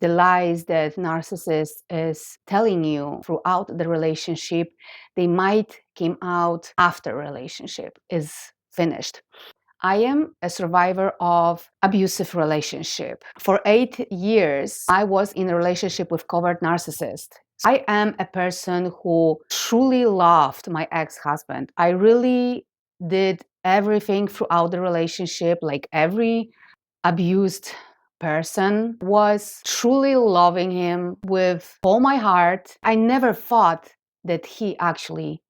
the lies that narcissist is telling you throughout the relationship, they might come out after relationship is finished. I am a survivor of abusive relationship. For 8 years, I was in a relationship with covert narcissist. I am a person who truly loved my ex-husband. I really did everything throughout the relationship, like every abused person was truly loving him with all my heart. I never thought that he actually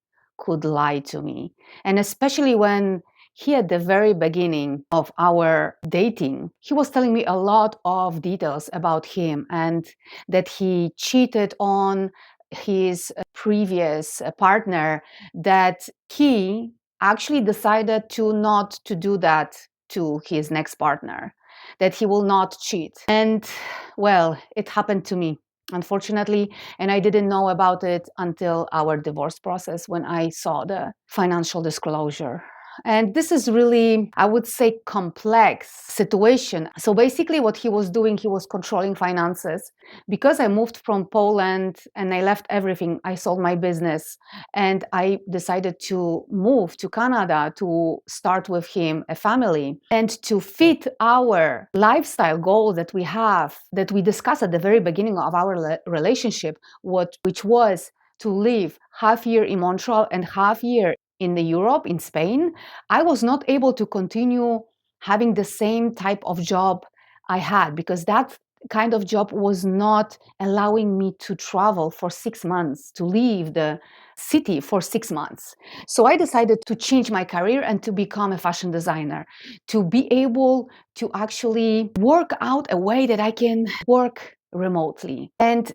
could lie to me. And especially when he, at the very beginning of our dating, he was telling me a lot of details about him and that he cheated on his previous partner, that he actually decided to not to do that to his next partner, that he will not cheat. And well, it happened to me, unfortunately, and I didn't know about it until our divorce process when I saw the financial disclosure. And this is really, I would say, complex situation. So basically what he was doing, he was controlling finances. Because I moved from Poland and I left everything, I sold my business and I decided to move to Canada to start with him a family and to fit our lifestyle goal that we have, that we discussed at the very beginning of our relationship, which was to live half year in Montreal and half year in Europe, in Spain. I was not able to continue having the same type of job I had because that kind of job was not allowing me to travel for 6 months, to leave the city for 6 months. So I decided to change my career and to become a fashion designer, to be able to actually work out a way that I can work remotely. And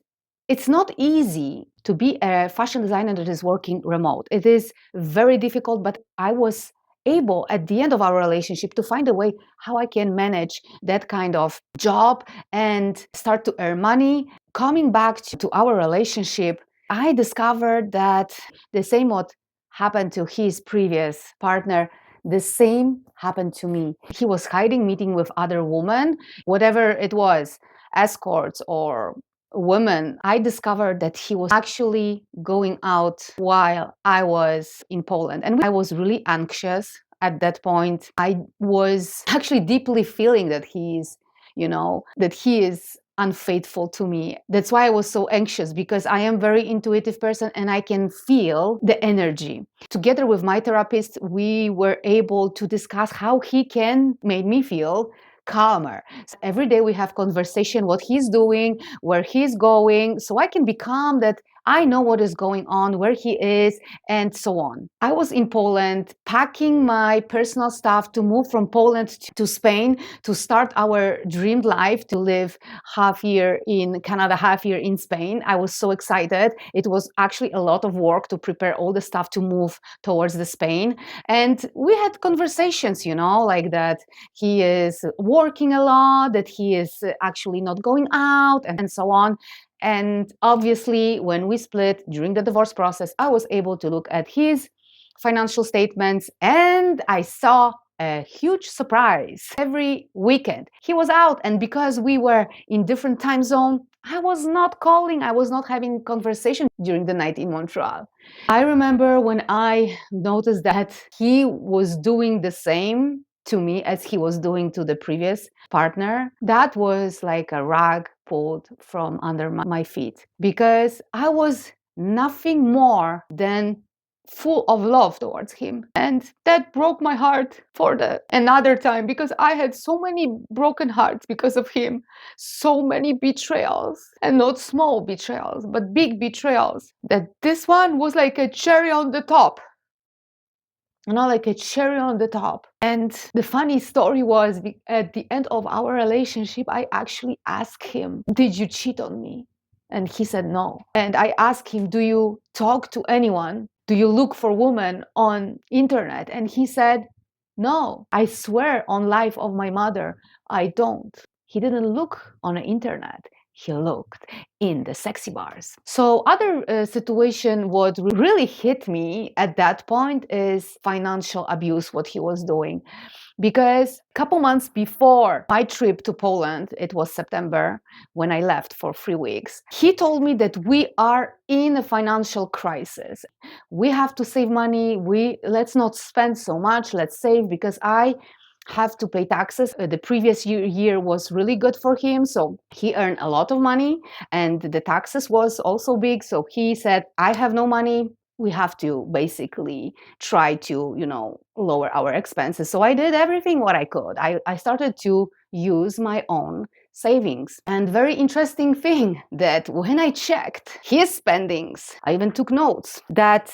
it's not easy to be a fashion designer that is working remote. It is very difficult, but I was able at the end of our relationship to find a way how I can manage that kind of job and start to earn money. Coming back to our relationship, I discovered that the same what happened to his previous partner, the same happened to me. He was hiding, meeting with other women, whatever it was, escorts or women. I discovered that he was actually going out while I was in Poland. And I was really anxious at that point. I was actually deeply feeling that he is unfaithful to me. That's why I was so anxious, because I am very intuitive person and I can feel the energy. Together with my therapist, we were able to discuss how he can make me feel calmer. So every day we have conversation, what he's doing, where he's going, so I can be calm, that I know what is going on, where he is, and so on. I was in Poland packing my personal stuff to move from Poland to Spain to start our dreamed life, to live half year in Canada, half year in Spain. I was so excited. It was actually a lot of work to prepare all the stuff to move towards the Spain. And we had conversations, like that he is working a lot, that he is actually not going out, and so on. And obviously, when we split during the divorce process, I was able to look at his financial statements and I saw a huge surprise. Every weekend he was out, and because we were in different time zone, I was not calling, I was not having conversation during the night in Montreal. I remember when I noticed that he was doing the same to me as he was doing to the previous partner, that was like a rug pulled from under my feet, because I was nothing more than full of love towards him. And that broke my heart for another time, because I had so many broken hearts because of him, so many betrayals, and not small betrayals, but big betrayals, that this one was like a cherry on the top. Like a cherry on the top. And the funny story was, at the end of our relationship, I actually asked him, "Did you cheat on me?" And he said no. And I asked him, "Do you talk to anyone? Do you look for women on internet?" And he said, "No, I swear on life of my mother, I don't." He didn't look on the internet. He looked in the sexy bars. So other situation, what really hit me at that point is financial abuse, what he was doing. Because a couple months before my trip to Poland, it was September when I left for 3 weeks, he told me that we are in a financial crisis. We have to save money. Let's not spend so much. Let's save, because I have to pay taxes. The previous year was really good for him, so he earned a lot of money, and the taxes was also big. So he said, I have no money. We have to basically try to, lower our expenses. So I did everything what I could. I started to use my own savings. And very interesting thing that when I checked his spendings, I even took notes that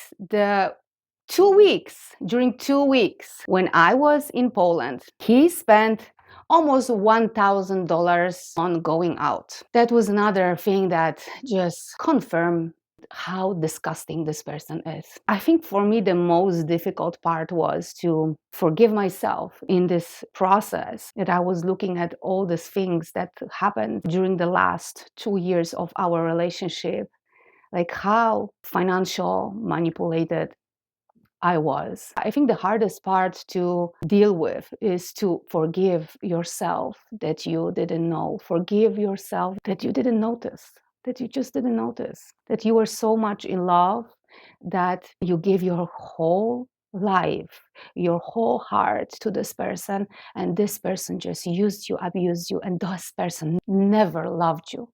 during 2 weeks when I was in Poland, he spent almost $1,000 on going out. That was another thing that just confirmed how disgusting this person is. I think for me, the most difficult part was to forgive myself in this process, that I was looking at all these things that happened during the last 2 years of our relationship, like how financial manipulated I was. I think the hardest part to deal with is to forgive yourself that you didn't know. Forgive yourself that you didn't notice, that you just didn't notice, that you were so much in love that you gave your whole life, your whole heart to this person, and this person just used you, abused you, and this person never loved you.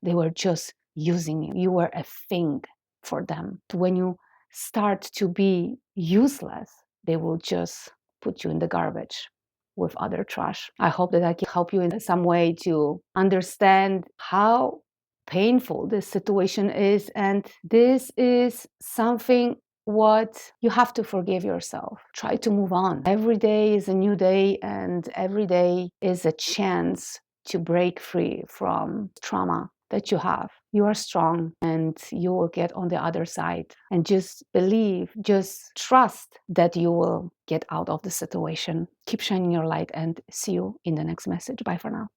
They were just using you. You were a thing for them. When you start to be useless, they will just put you in the garbage with other trash. I hope that I can help you in some way to understand how painful this situation is. And this is something what you have to forgive yourself. Try to move on. Every day is a new day, and every day is a chance to break free from trauma that you have. You are strong and you will get on the other side. And just believe, just trust that you will get out of the situation. Keep shining your light, and see you in the next message. Bye for now.